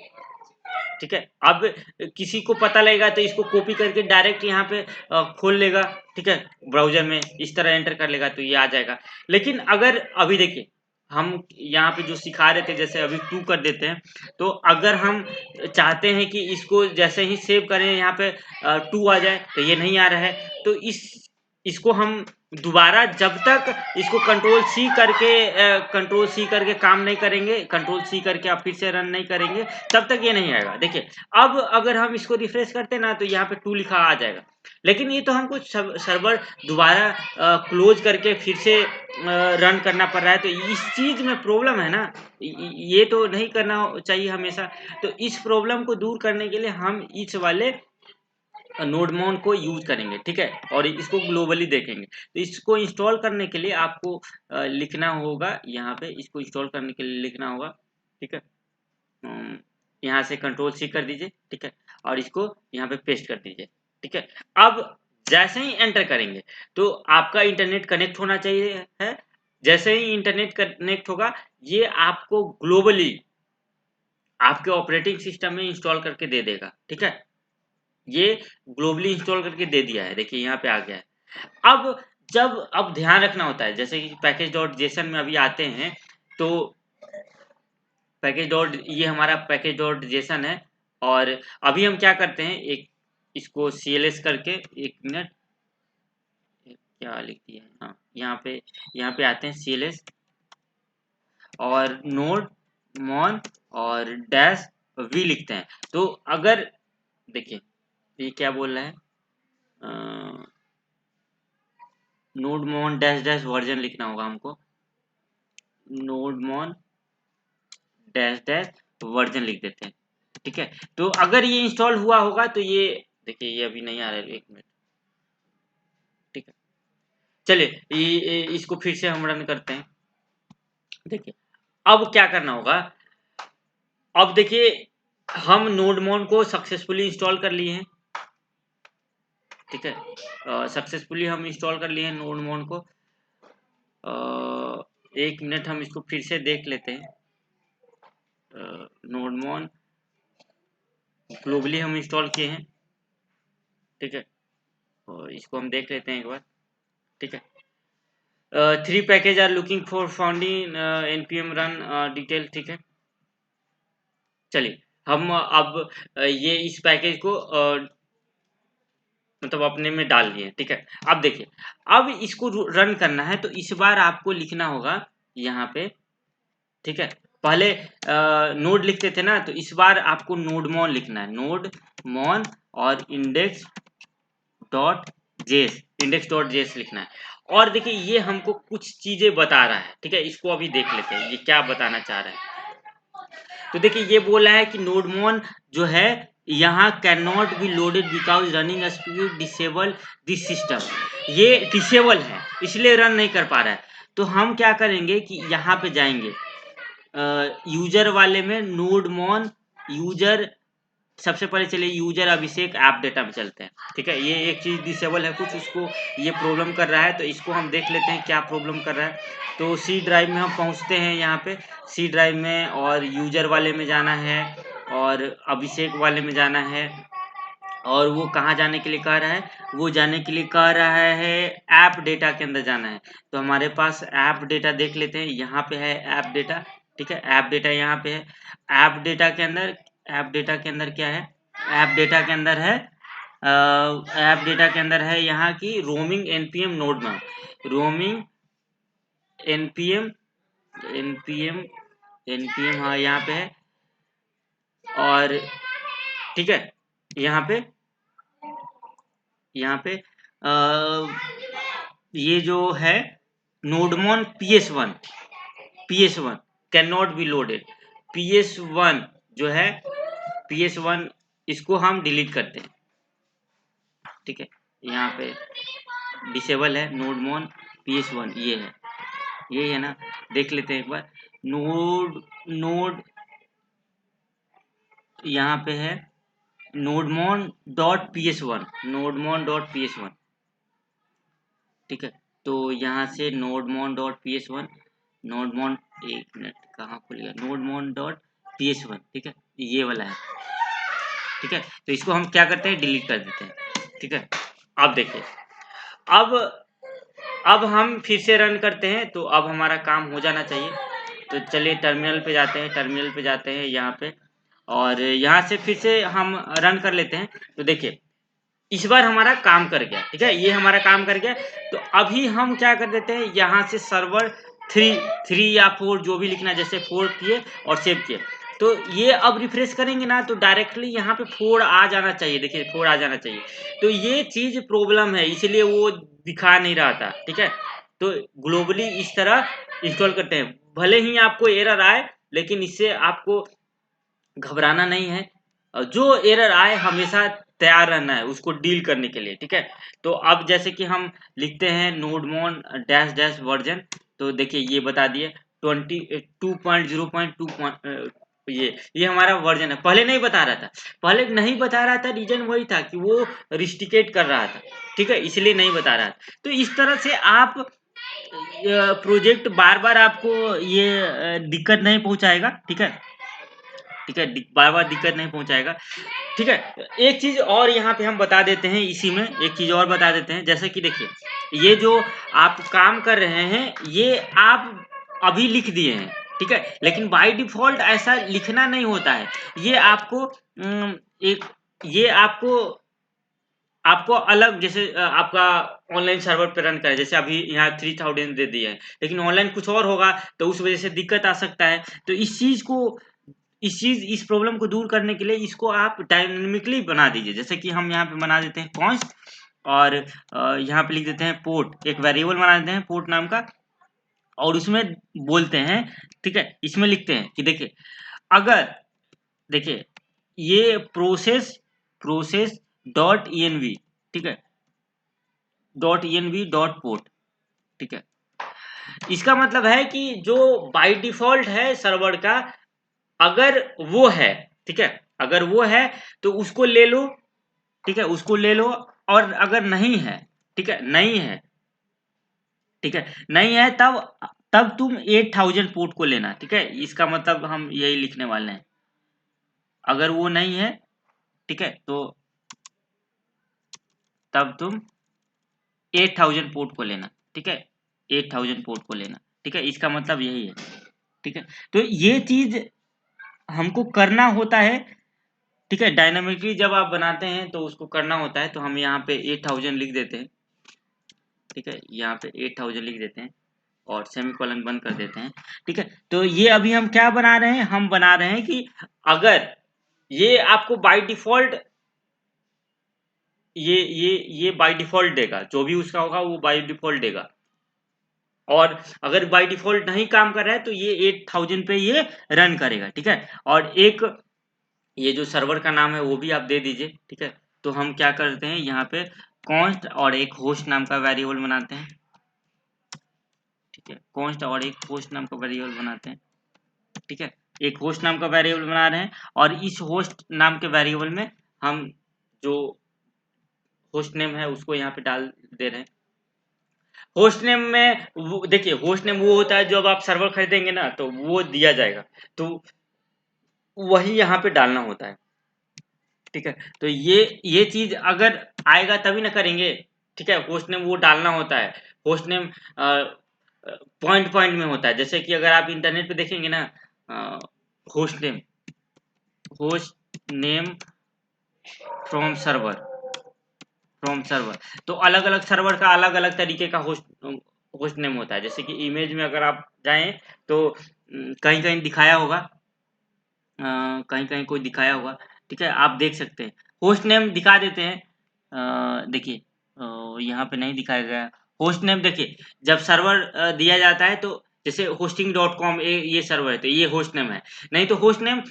ठीक है। अब किसी को पता लगेगा तो इसको कॉपी करके डायरेक्ट यहाँ पे खोल लेगा, ठीक है, ब्राउजर में इस तरह एंटर कर लेगा तो ये आ जाएगा। लेकिन अगर अभी देखिए हम यहाँ पे जो सिखा रहे थे, जैसे अभी 2 कर देते हैं, तो अगर हम चाहते हैं कि इसको जैसे ही सेव करें यहाँ पे 2 आ जाए, तो ये नहीं आ रहा है, तो इसको हम दोबारा जब तक इसको कंट्रोल सी करके काम नहीं करेंगे, कंट्रोल सी करके आप फिर से रन नहीं करेंगे, तब तक ये नहीं आएगा। देखिए अब अगर हम इसको रिफ्रेश करते ना तो यहाँ पे 2 लिखा आ जाएगा, लेकिन ये तो हमको सर्वर दोबारा क्लोज करके फिर से रन करना पड़ रहा है, तो इस चीज में प्रॉब्लम है ना, ये तो नहीं करना चाहिए हमेशा। तो इस प्रॉब्लम को दूर करने के लिए हम इस वाले नोडमोन को यूज करेंगे, ठीक है, और इसको ग्लोबली देखेंगे। तो इसको इंस्टॉल करने के लिए आपको लिखना होगा, यहाँ पे इसको इंस्टॉल करने के लिए लिखना होगा, ठीक है, यहाँ से कंट्रोल सी कर दीजिए, ठीक है, और इसको यहाँ पे पेस्ट कर दीजिए, ठीक है। अब जैसे ही एंटर करेंगे तो आपका इंटरनेट कनेक्ट होना चाहिए है, जैसे ही इंटरनेट कनेक्ट होगा ये आपको ग्लोबली आपके ऑपरेटिंग सिस्टम में इंस्टॉल करके दे देगा, ठीक है, ये ग्लोबली इंस्टॉल करके दे दिया है, देखिए यहाँ पे आ गया है। अब ध्यान रखना होता है, जैसे कि पैकेज डॉट जेसन में अभी आते हैं, तो पैकेज डॉट ये हमारा पैकेज डॉट जेसन है, और अभी हम क्या करते हैं, एक इसको CLS करके, एक मिनट, क्या लिख दिया है, हाँ, यहाँ पे आते हैं CLS और नोड मॉन और डैश वी लिखते हैं। तो अगर देखिए ये क्या बोल रहा है, नोड मॉन डैश डैश वर्जन लिखना होगा हमको, नोड मॉन डैश डैश वर्जन लिख देते हैं, ठीक है। तो अगर ये इंस्टॉल हुआ होगा तो ये देखिए ये अभी नहीं आ रहा है, एक मिनट, ठीक है, चलिए इसको फिर से हम रन करते हैं। देखिए अब क्या करना होगा, अब देखिए हम नोडमोन को सक्सेसफुली इंस्टॉल कर लिए हैं, ठीक है, सक्सेसफुली हम इंस्टॉल कर लिए हैं नोडमोन को। एक मिनट हम इसको फिर से देख लेते हैं, नोडमोन ग्लोबली हम इंस्टॉल किए हैं, ठीक है, और इसको हम देख लेते हैं एक बार, ठीक है। 3 package are looking for founding npm run detail, ठीक है। चलिए हम अब ये इस पैकेज को मतलब अपने में डाल दिए, ठीक है। अब देखिए अब इसको रन करना है तो इस बार आपको लिखना होगा यहाँ पे, ठीक है, पहले नोड लिखते थे ना, तो इस बार आपको नोडमोन लिखना है, नोडमोन और इंडेक्स डॉट जेएस लिखना है। और देखिए ये हमको कुछ चीजें बता रहा है, ठीक है, इसको अभी देख लेते हैं ये क्या बताना चाह रहा है। तो देखिए ये बोला है कि नोडमोन जो है यहाँ can not be loaded because running speed disable this system, ये डिसेबल है इसलिए रन नहीं कर पा रहा है। तो हम क्या करेंगे कि यहाँ पे जाएंगे, यूजर वाले में नोडमॉन यूजर, सबसे पहले चलिए यूजर अभिषेक ऐप डेटा में चलते हैं। ठीक है, ये एक चीज डिसेबल है कुछ, उसको ये प्रॉब्लम कर रहा है, तो इसको हम देख लेते हैं क्या प्रॉब्लम कर रहा है। तो सी ड्राइव में हम पहुंचते हैं, यहाँ पे सी ड्राइव में, और यूजर वाले में जाना है और अभिषेक वाले में जाना है। और वो कहाँ जाने के लिए कह रहा है, वो जाने के लिए कह रहा है ऐप डेटा के अंदर जाना है। तो हमारे पास ऐप डेटा देख लेते हैं, यहाँ पे है ऐप डेटा। ठीक है, ऐप डेटा यहाँ पे है। ऐप डेटा के अंदर, ऐप डेटा के अंदर क्या है, ऐप डेटा के अंदर है, ऐप डेटा के अंदर है यहाँ की रोमिंग एनपीएम नोड में, रोमिंग एनपीएम, एनपीएम, एनपीएम, हाँ यहाँ पे है। और ठीक है, यहाँ पे, यहाँ पे ये जो है नोडमॉन PS1, PS1 can not be loaded, PS1 जो है, PS1 इसको हम डिलीट करते हैं। ठीक है, यहाँ पे डिसेबल है नोडमॉन PS1, ये है ना, देख लेते हैं एक बार। नोड यहाँ पे है nodemon.ps1, nodemon.ps1। ठीक है, तो यहाँ से nodemon.ps1, nodemon, एक मिनट कहाँ खुल गया, nodemon.ps1। ठीक है, ये वाला है। ठीक है, तो इसको हम क्या करते हैं, डिलीट कर देते हैं। ठीक है, अब देखिए, अब हम फिर से रन करते हैं, तो अब हमारा काम हो जाना चाहिए। तो चलिए टर्मिनल पे जाते हैं, टर्मिनल पे जाते हैं यहाँ पे, और यहाँ से फिर से हम रन कर लेते हैं। तो देखिए इस बार हमारा काम कर गया। ठीक है, ये हमारा काम कर गया। तो अभी हम क्या कर देते हैं, यहाँ से सर्वर 3 या 4 जो भी लिखना है, जैसे 4 किए और सेव किए, तो ये अब रिफ्रेश करेंगे ना, तो डायरेक्टली यहाँ पे 4 आ जाना चाहिए। देखिए 4 आ जाना चाहिए। तो ये चीज प्रॉब्लम है, इसलिए वो दिखा नहीं रहा था। ठीक है, तो ग्लोबली इस तरह इंस्टॉल करते हैं, भले ही आपको एरर आए, लेकिन इससे आपको घबराना नहीं है। जो एरर आए हमेशा तैयार रहना है उसको डील करने के लिए। ठीक है, तो अब जैसे कि हम लिखते हैं नोडमॉन डैश डैश वर्जन, तो देखिए ये बता दिए 2.0.2, ये हमारा वर्जन है। पहले नहीं बता रहा था, पहले नहीं बता रहा था, रीजन वही था कि वो रिस्टिकेट कर रहा था। ठीक है, इसलिए नहीं बता रहा था। तो इस तरह से आप प्रोजेक्ट बार बार आपको ये दिक्कत नहीं पहुंचाएगा। ठीक है, ठीक है, बार बार दिक्कत नहीं पहुंचाएगा। ठीक है, एक चीज और यहाँ पे हम बता देते हैं, इसी में एक चीज और बता देते हैं, जैसे कि देखिए ये जो आप काम कर रहे हैं ये आप अभी लिख दिए हैं। ठीक है, लेकिन बाय डिफॉल्ट ऐसा लिखना नहीं होता है। ये आपको एक, ये आपको आपको अलग, जैसे आपका ऑनलाइन सर्वर पे रन करे, जैसे अभी यहाँ 3000 दे दिए हैं, लेकिन ऑनलाइन कुछ और होगा, तो उस वजह से दिक्कत आ सकता है। तो इस प्रॉब्लम को दूर करने के लिए इसको आप डायनेमिकली बना दीजिए। जैसे कि हम यहाँ पे बना देते हैं कॉन्स्ट, और यहाँ पे लिख देते हैं पोर्ट, एक वेरिएबल बना देते हैं पोर्ट नाम का, और उसमें बोलते हैं, ठीक है, इसमें लिखते हैं कि देखिए अगर, देखिए ये प्रोसेस डॉट env, ठीक है, डॉट env डॉट पोर्ट। ठीक है, इसका मतलब है कि जो बाय डिफॉल्ट है सर्वर का, अगर वो है, ठीक है, अगर वो है तो उसको ले लो। ठीक है, उसको ले लो, और अगर नहीं है, ठीक है, नहीं है, ठीक है, नहीं है, तब तुम 8000 पोर्ट को लेना। ठीक है, इसका मतलब हम यही लिखने वाले हैं, अगर वो नहीं है, ठीक है, तो तब तुम 8000 पोर्ट को लेना। ठीक है, 8000 पोर्ट को लेना। ठीक है, इसका मतलब यही है। ठीक है, तो ये चीज हमको करना होता है। ठीक है, डायनामिकली जब आप बनाते हैं तो उसको करना होता है। तो हम यहाँ पे 8000 लिख देते हैं। ठीक है, यहाँ पे 8000 लिख देते हैं और सेमीकोलन बंद कर देते हैं। ठीक है, तो ये अभी हम क्या बना रहे हैं, हम बना रहे हैं कि अगर ये आपको बाय डिफॉल्ट, ये बाय डिफॉल्ट देगा, जो भी उसका होगा वो बाय डिफॉल्ट देगा। और अगर बाय डिफॉल्ट नहीं काम कर रहा है तो ये 8000 पे ये रन करेगा। ठीक है, और एक ये जो सर्वर का नाम है वो भी आप दे दीजिए। ठीक है, तो हम क्या करते हैं, यहाँ पे कॉन्स्ट और एक होस्ट नाम का वेरिएबल बनाते हैं। ठीक है, कॉन्स्ट और एक होस्ट नाम का वेरिएबल बनाते हैं। ठीक है, एक होस्ट नाम का वेरिएबल बना रहे हैं और इस होस्ट नाम के वेरिएबल में हम जो होस्ट नेम है उसको यहाँ पे डाल दे रहे हैं। होस्ट नेम में देखिए, होस्ट नेम वो होता है जब आप सर्वर खरीदेंगे ना तो वो दिया जाएगा, तो वही यहाँ पे डालना होता है। ठीक है, तो ये चीज अगर आएगा तभी ना करेंगे। ठीक है, होस्ट नेम वो डालना होता है। होस्ट नेम पॉइंट पॉइंट में होता है, जैसे कि अगर आप इंटरनेट पे देखेंगे ना, होस्ट नेम फ्रॉम सर्वर, तो अलग अलग सर्वर का अलग अलग तरीके का होस्ट नेम होता है। जैसे कि इमेज में अगर आप जाएं तो कहीं कहीं दिखाया होगा, कहीं कहीं कोई दिखाया होगा। ठीक है, आप देख सकते हैं, होस्ट नेम दिखा देते हैं। देखिए, यहाँ पे नहीं दिखाया गया होस्ट नेम। देखिए, जब सर्वर दिया जाता है तो जैसे hosting.com ये सर्वर है तो ये होस्ट नेम है। नहीं तो होस्ट नेम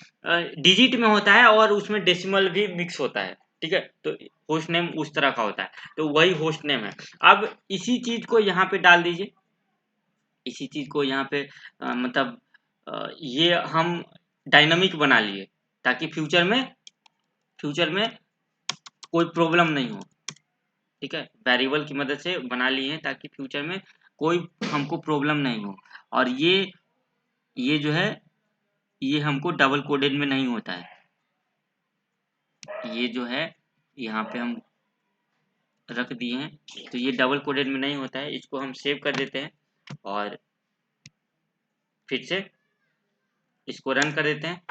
डिजिट में होता है और उसमें डेसिमल भी मिक्स होता है। ठीक है, तो होस्ट नेम उस तरह का होता है, तो वही होस्ट नेम है। अब इसी चीज को यहाँ पे डाल दीजिए, इसी चीज को यहाँ पे मतलब ये हम डायनामिक बना लिए ताकि फ्यूचर में कोई प्रॉब्लम नहीं हो। ठीक है, वेरिएबल की मदद से बना लिए हैं ताकि फ्यूचर में कोई हमको प्रॉब्लम नहीं हो। और ये जो है ये हमको डबल कोडेड में नहीं होता है। ये जो है यहाँ पे हम रख दिए हैं, तो ये डबल कोडेड में नहीं होता है। इसको हम सेव कर देते हैं और फिर से इसको रन कर देते हैं।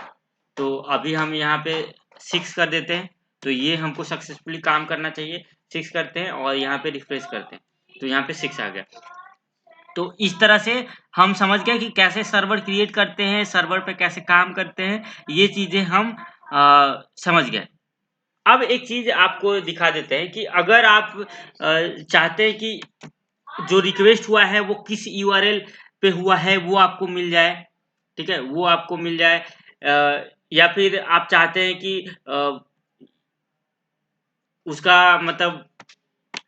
तो अभी हम यहाँ पे 6 कर देते हैं, तो ये हमको सक्सेसफुली काम करना चाहिए। 6 करते हैं और यहाँ पे रिफ्रेश करते हैं तो यहाँ पे 6 आ गया। तो इस तरह से हम समझ गए कि कैसे सर्वर क्रिएट करते हैं, सर्वर पे कैसे काम करते हैं, ये चीज़ें हम समझ गए। अब एक चीज़ आपको दिखा देते हैं कि अगर आप चाहते हैं कि जो रिक्वेस्ट हुआ है वो किस यूआरएल पे हुआ है वो आपको मिल जाए। ठीक है, वो आपको मिल जाए, या फिर आप चाहते हैं कि उसका मतलब,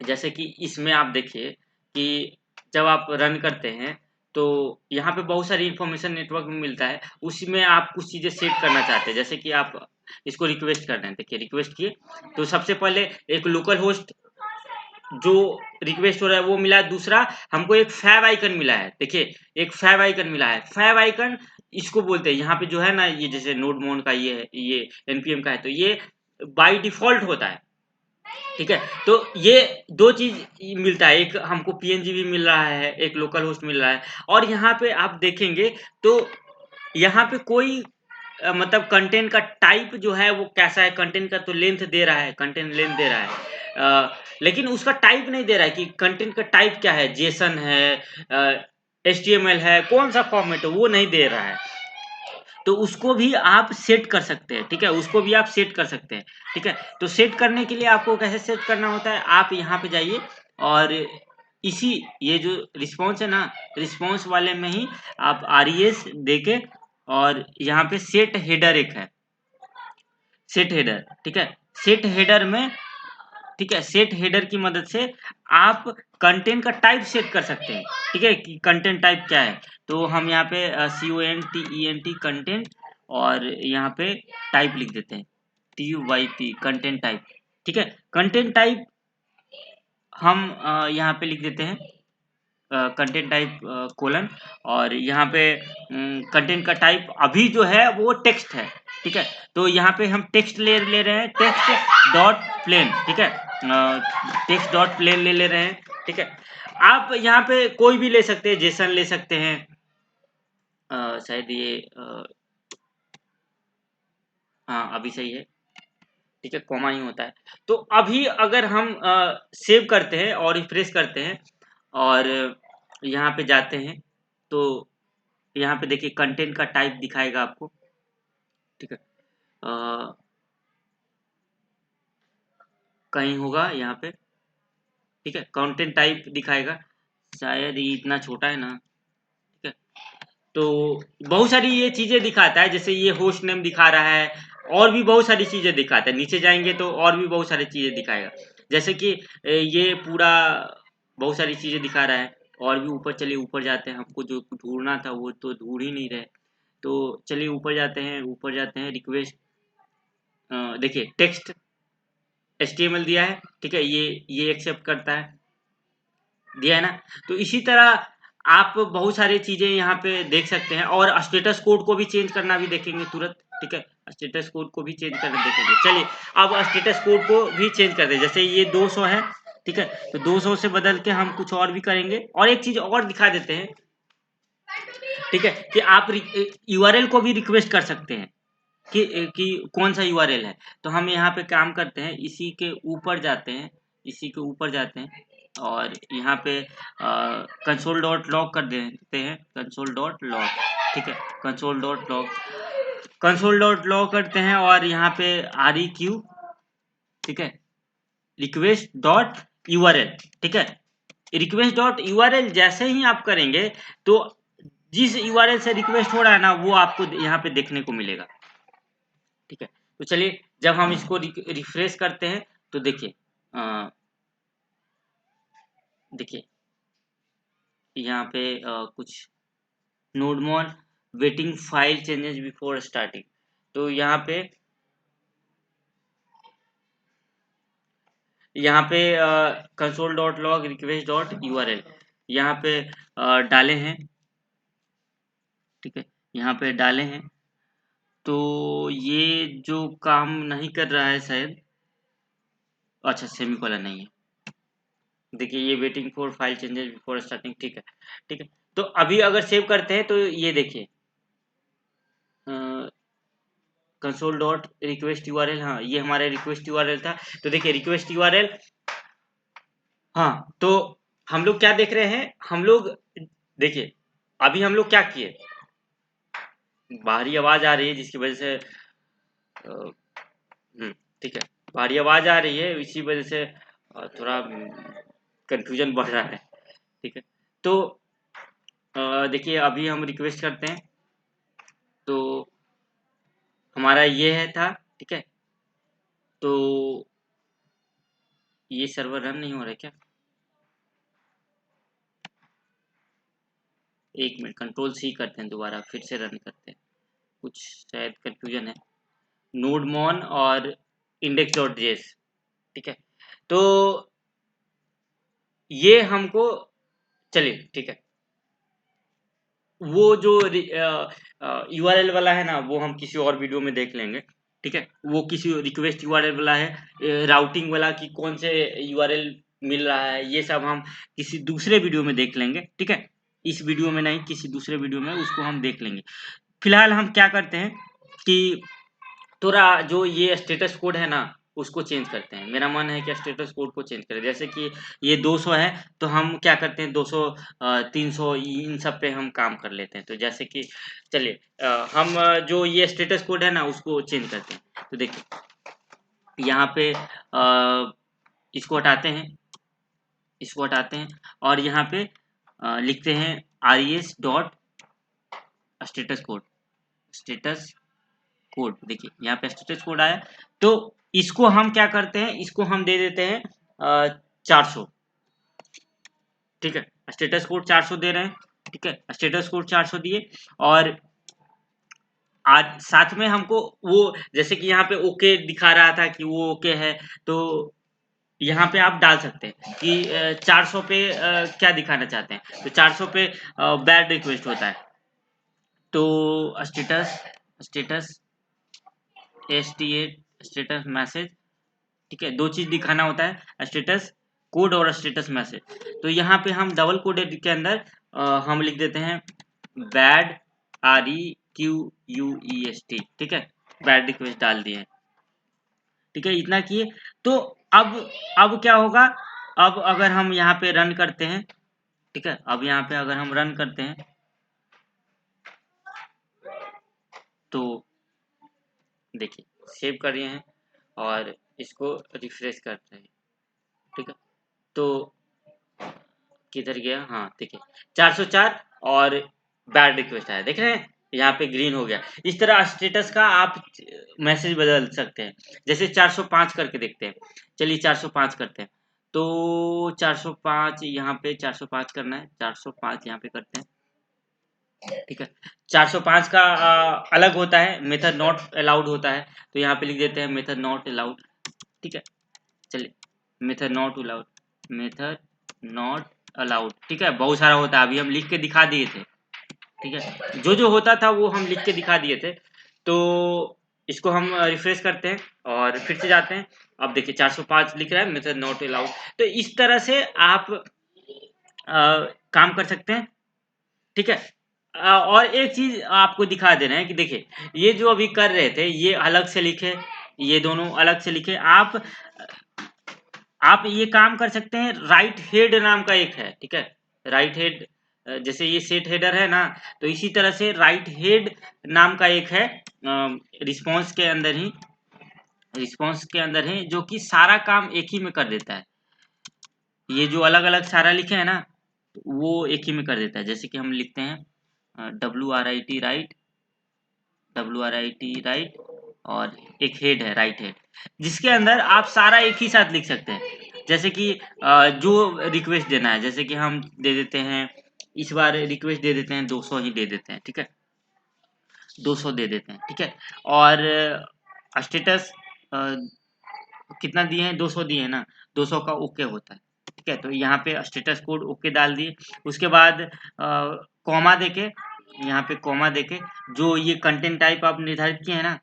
जैसे कि इसमें आप देखिए कि जब आप रन करते हैं तो यहाँ पे बहुत सारी इंफॉर्मेशन नेटवर्क में मिलता है, उसमें आप कुछ चीज़ें सेट करना चाहते हैं। जैसे कि आप इसको रिक्वेस्ट कर रहे हैं, देखिए रिक्वेस्ट किए तो सबसे पहले एक लोकल होस्ट जो रिक्वेस्ट हो रहा है वो मिला। दूसरा हमको एक फैब आइकन मिला है, देखिए एक फैब आइकन मिला है। फैब आइकन इसको बोलते हैं, यहाँ पे जो है ना, ये जैसे नोड मोन का ये है, ये एनपीएम का है, तो ये बाय डिफॉल्ट होता है। ठीक है, तो ये दो चीज मिलता है, एक हमको पीएनजी भी मिल रहा है, एक लोकल होस्ट मिल रहा है। और यहाँ पे आप देखेंगे तो यहाँ पे कोई मतलब कंटेंट का टाइप जो है वो कैसा है। कंटेंट का तो लेंथ दे रहा है, कंटेंट लेंथ दे रहा है, लेकिन उसका टाइप नहीं दे रहा है कि कंटेंट का टाइप क्या है, जेसन है, एचटीएमएल है, कौन सा फॉर्मेट है, वो नहीं दे रहा है। तो उसको भी आप सेट कर सकते हैं। ठीक है, उसको भी आप सेट कर सकते हैं। ठीक है, तो सेट करने के लिए आपको कैसे सेट करना होता है, आप यहाँ पे जाइए और इसी ये जो रिस्पॉन्स है ना, रिस्पॉन्स वाले में ही आप आरईएस देके और यहाँ पे सेट हेडर एक है, सेट हेडर। ठीक है, सेट हेडर में, ठीक है, सेट हेडर की मदद से आप कंटेंट का टाइप सेट कर सकते हैं। ठीक है, कि कंटेंट टाइप क्या है, तो हम यहाँ पे CONTENT कंटेंट और यहाँ पे टाइप लिख देते हैं, TYP कंटेंट टाइप। ठीक है, कंटेंट टाइप हम यहाँ पे लिख देते हैं कंटेंट टाइप कोलन, और यहाँ पे कंटेंट का टाइप अभी जो है वो टेक्स्ट है। ठीक है, तो यहाँ पे हम टेक्स्ट ले रहे हैं, टेक्स्ट डॉट प्लेन। ठीक है, टेक्स्ट डॉट प्लेन ले रहे हैं। ठीक है, आप यहाँ पे कोई भी ले सकते हैं, जेसन ले सकते हैं, शायद ये हाँ अभी सही है। ठीक है, कॉमा ही होता है। तो अभी अगर हम सेव करते हैं और रिफ्रेश करते हैं और यहाँ पे जाते हैं तो यहाँ पे देखिए कंटेंट का टाइप दिखाएगा आपको। ठीक है, कहीं होगा यहाँ पे। ठीक है, कंटेंट टाइप दिखाएगा, शायद ये इतना छोटा है ना। ठीक है, तो बहुत सारी ये चीजें दिखाता है, जैसे ये होस्ट नेम दिखा रहा है, और भी बहुत सारी चीजें दिखाता है। नीचे जाएंगे तो और भी बहुत सारी चीजें दिखाएगा, जैसे कि ये पूरा बहुत सारी चीजें दिखा रहा है। और भी ऊपर चलिए, ऊपर जाते हैं, हमको जो ढूंढना था वो तो ढूंढ ही नहीं रहे। तो चलिए ऊपर जाते हैं रिक्वेस्ट, देखिए टेक्स्ट HTML दिया है, ठीक है, ये एक्सेप्ट करता है, दिया है ना। तो इसी तरह आप बहुत सारी चीजें यहाँ पे देख सकते हैं, और स्टेटस कोड को भी चेंज करना भी देखेंगे तुरंत, ठीक है, स्टेटस कोड को भी चेंज करना देखेंगे। चलिए अब स्टेटस कोड को भी चेंज कर दे, जैसे ये 200 है, ठीक है, तो 200 से बदल के हम कुछ और भी करेंगे, और एक चीज और दिखा देते हैं, ठीक है, कि आप URL को भी रिक्वेस्ट कर सकते हैं कि कौन सा URL है। तो हम यहाँ पे काम करते हैं, इसी के ऊपर जाते हैं, इसी के ऊपर जाते हैं, और यहाँ पे कंसोल डॉट लॉग कर देते हैं, कंसोल डॉट लॉग, ठीक है, कंसोल डॉट लॉग करते हैं, और यहाँ पे REQ, ठीक है, रिक्वेस्ट डॉट URL, ठीक है, रिक्वेस्ट डॉट URL जैसे ही आप करेंगे तो जिस URL से रिक्वेस्ट हो रहा है ना वो आपको यहाँ पे देखने को मिलेगा, ठीक है। तो चलिए जब हम इसको रिफ्रेश करते हैं तो देखिए, देखिए यहाँ पे कुछ नोडमोन waiting file changes before starting, तो यहाँ पे console dot log request dot URL यहाँ पे डाले हैं, ठीक है, यहाँ पे डाले हैं, तो ये जो काम नहीं कर रहा है शायद, अच्छा सेमीकोलन नहीं है, देखिए ये waiting for file changes before starting, ठीक है, ठीक है। तो अभी अगर सेव करते हैं तो ये देखिए कंसोल डॉट रिक्वेस्ट URL, हाँ ये हमारा रिक्वेस्ट URL था, तो देखिए रिक्वेस्ट URL, हाँ तो हम लोग क्या देख रहे हैं, हम लोग देखिए अभी हम लोग क्या किए, बाहरी आवाज आ रही है जिसकी वजह से ठीक है, बाहरी आवाज आ रही है, इसी वजह से थोड़ा कंफ्यूजन बढ़ रहा है, ठीक है। तो देखिए अभी हम रिक्वेस्ट करते हैं, तो हमारा ये है था, ठीक है, तो ये सर्वर रन नहीं हो रहा है क्या, एक मिनट कंट्रोल C करते हैं, दोबारा फिर से रन करते हैं, कुछ शायद कंफ्यूजन है, नोडमोन और index.js, ठीक है, तो ये हमको, चलिए ठीक है, वो जो URL वाला है ना वो हम किसी और वीडियो में देख लेंगे, ठीक है, वो किसी रिक्वेस्ट URL वाला है, राउटिंग वाला कि कौन से URL मिल रहा है, ये सब हम किसी दूसरे वीडियो में देख लेंगे, ठीक है, इस वीडियो में नहीं, किसी दूसरे वीडियो में उसको हम देख लेंगे। फिलहाल हम क्या करते हैं कि थोड़ा जो ये स्टेटस कोड है ना उसको चेंज करते हैं, मेरा मन है कि स्टेटस कोड को चेंज करें, जैसे कि ये 200 है, तो हम क्या करते हैं 200 300 इन सब पे हम काम कर लेते हैं, तो जैसे कि चलिए हम जो ये स्टेटस कोड है ना उसको चेंज करते हैं, तो देखिए यहाँ पे इसको हटाते हैं, इसको हटाते हैं, और यहाँ पे लिखते हैं RES dot status code, status code, देखिए यहाँ पे स्टेटस कोड आया, तो इसको हम क्या करते हैं, इसको हम दे देते हैं 400, ठीक है, स्टेटस कोड 400 दे रहे हैं, ठीक है, स्टेटस कोड 400 दिए, और आज साथ में हमको वो जैसे कि यहाँ पे ओके दिखा रहा था कि वो ओके है, तो यहाँ पे आप डाल सकते हैं कि 400 पे क्या दिखाना चाहते हैं, तो 400 पे बैड रिक्वेस्ट होता है, तो status status STA status message, ठीक है, दो चीज दिखाना होता है, स्टेटस कोड और स्टेटस मैसेज, तो यहाँ पे हम डबल कोडेड के अंदर हम लिख देते हैं बैड REQUEST, ठीक है, बैड रिक्वेस्ट डाल दिए, ठीक है, इतना किए, तो अब क्या होगा, अब अगर हम यहाँ पे रन करते हैं, ठीक है, अब यहाँ पे अगर हम रन करते हैं तो देखिए सेव कर रहे हैं और इसको रिफ्रेश करते हैं, ठीक है, तो किधर गया, हाँ देखिए 404 और बैड रिक्वेस्ट आया, देख रहे हैं यहाँ पे ग्रीन हो गया, इस तरह स्टेटस का आप मैसेज बदल सकते हैं, जैसे 405 करके देखते हैं, चलिए 405 करते हैं, तो 405 यहाँ पे 405 करना है, 405 यहाँ पे करते हैं, ठीक है। 405 का अलग होता है, मेथड नॉट अलाउड होता है, तो यहाँ पे लिख देते हैं मेथड नॉट अलाउड। ठीक है, चलिए method not allowed, method not allowed. ठीक है, बहुत सारा होता है, अभी हम लिख के दिखा दिए थे। ठीक है, जो जो होता था वो हम लिख के दिखा दिए थे। तो इसको हम रिफ्रेश करते हैं और फिर से जाते हैं। अब देखिए 405 लिख रहा है मेथड नॉट अलाउड। तो इस तरह से आप काम कर सकते हैं। ठीक है, और एक चीज आपको दिखा दे रहे हैं कि देखिए ये जो अभी कर रहे थे ये अलग से लिखे, ये दोनों अलग से लिखे। आप ये काम कर सकते हैं। राइट हेड नाम का एक है, ठीक है, राइट हेड, जैसे ये सेट हेडर है ना, तो इसी तरह से राइट हेड नाम का एक है रिस्पॉन्स के अंदर ही, जो कि सारा काम एक ही में कर देता है। ये जो अलग अलग सारा लिखे हैं ना, वो एक ही में कर देता है। जैसे कि हम लिखते हैं WRIT राइट, WRIT राइट, और एक हेड है राइट हेड, जिसके अंदर आप सारा एक ही साथ लिख सकते हैं। जैसे कि जो रिक्वेस्ट देना है, जैसे कि हम दे देते हैं, इस बार रिक्वेस्ट दे देते हैं 200 ही दे देते हैं। ठीक है, 200 दे देते हैं। ठीक है, और स्टेटस कितना दिए हैं, 200 दिए हैं ना, 200 का ओके होता है। ठीक है, तो यहाँ पे स्टेटस कोड ओके डाल दिए। उसके बाद कॉमा देके, यहाँ पे कॉमा देके, जो ये कंटेंट टाइप आप निर्धारित किए हैं ना,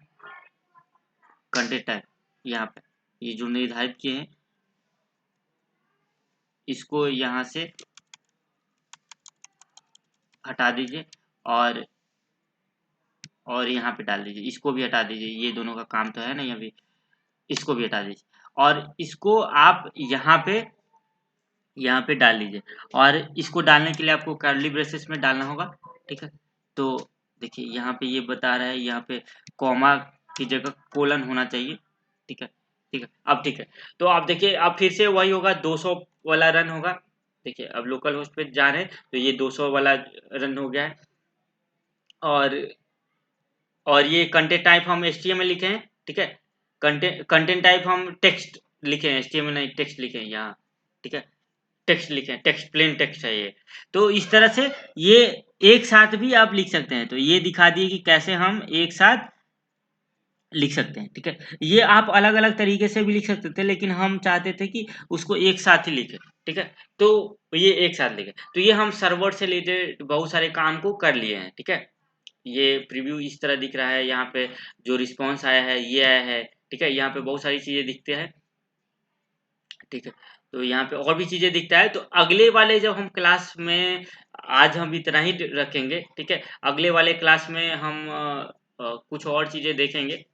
कंटेंट टाइप यहाँ पे ये जो निर्धारित किए हैं, इसको यहाँ से हटा दीजिए और यहाँ पे डाल दीजिए। इसको भी हटा दीजिए, ये दोनों का काम तो है नहीं अभी, इसको भी हटा दीजिए और इसको आप यहाँ पे डाल लीजिए। और इसको डालने के लिए आपको कर्ली ब्रेसेस में डालना होगा। ठीक है, तो देखिए यहाँ पे ये बता रहा है, यहाँ पे कॉमा की जगह कोलन होना चाहिए। ठीक है, ठीक है, अब ठीक है। तो आप देखिए अब फिर से वही होगा, 200 वाला रन होगा। देखिए अब लोकल होस्ट पे जा रहे हैं तो ये 200 वाला रन हो गया है। और ये कंटेंट टाइप हम HTML लिखे हैं। ठीक है, कंटेंट टाइप हम टेक्स्ट लिखे हैं, HTML नहीं टेक्स्ट लिखे हैं यहाँ। ठीक है, टेक्स्ट लिखे हैं, टेक्स्ट प्लेन टेक्स्ट है ये। तो इस तरह से ये एक साथ भी आप लिख सकते हैं। तो ये दिखा दिए कि कैसे हम एक साथ लिख सकते हैं। ठीक है, ये आप अलग अलग तरीके से भी लिख सकते थे, लेकिन हम चाहते थे कि उसको एक साथ ही लिखे। ठीक है, तो ये एक साथ लिखे, तो ये हम सर्वर से रिलेटेड बहुत सारे काम को कर लिए हैं। ठीक है, ये प्रीव्यू इस तरह दिख रहा है, यहाँ पे जो रिस्पॉन्स आया है ये आया है। ठीक है, यहाँ पे बहुत सारी चीजें दिखते हैं। ठीक है, तो यहाँ पे और भी चीजें दिखता है। तो अगले वाले जब हम क्लास में, आज हम इतना ही रखेंगे। ठीक है, अगले वाले क्लास में हम कुछ और चीजें देखेंगे।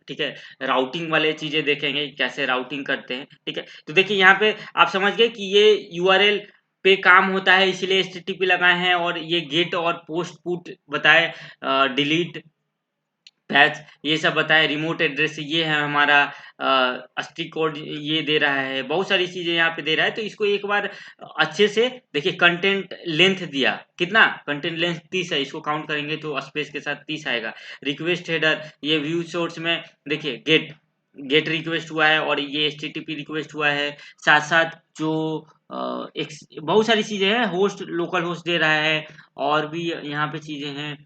ठीक है, राउटिंग वाले चीजें देखेंगे, कैसे राउटिंग करते हैं। ठीक है, तो देखिए यहाँ पे आप समझ गए कि ये URL पे काम होता है, इसीलिए HTTP लगाए हैं। और ये गेट और पोस्ट पुट बताए, डिलीट पैच ये सब बताए, रिमोट एड्रेस ये है हमारा, स्टिक कोड ये दे रहा है, बहुत सारी चीजें यहाँ पे दे रहा है। तो इसको एक बार अच्छे से देखिए। कंटेंट लेंथ दिया कितना, कंटेंट लेंथ 30 है, इसको काउंट करेंगे तो स्पेस के साथ 30 आएगा। रिक्वेस्ट हेडर, ये व्यू सोर्स में देखिए गेट रिक्वेस्ट हुआ है और ये HTTP रिक्वेस्ट हुआ है। साथ साथ जो एक बहुत सारी चीजें हैं, होस्ट लोकल होस्ट दे रहा है, और भी यहाँ पे चीजें हैं,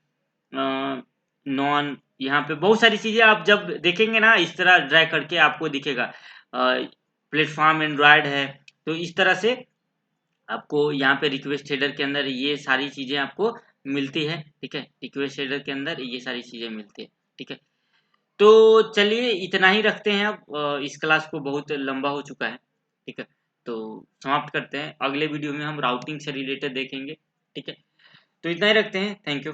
नॉन, यहाँ पे बहुत सारी चीजें आप जब देखेंगे ना, इस तरह ड्रैग करके आपको दिखेगा। प्लेटफॉर्म एंड्रॉयड है, तो इस तरह से आपको यहाँ पे रिक्वेस्ट हेडर के अंदर ये सारी चीजें आपको मिलती है। ठीक है, रिक्वेस्ट हेडर के अंदर ये सारी चीजें मिलती है। ठीक है, तो चलिए इतना ही रखते हैं। अब इस क्लास को बहुत लंबा हो चुका है। ठीक है, तो समाप्त करते हैं। अगले वीडियो में हम राउटिंग से रिलेटेड देखेंगे। ठीक है, तो इतना ही रखते हैं। Thank you.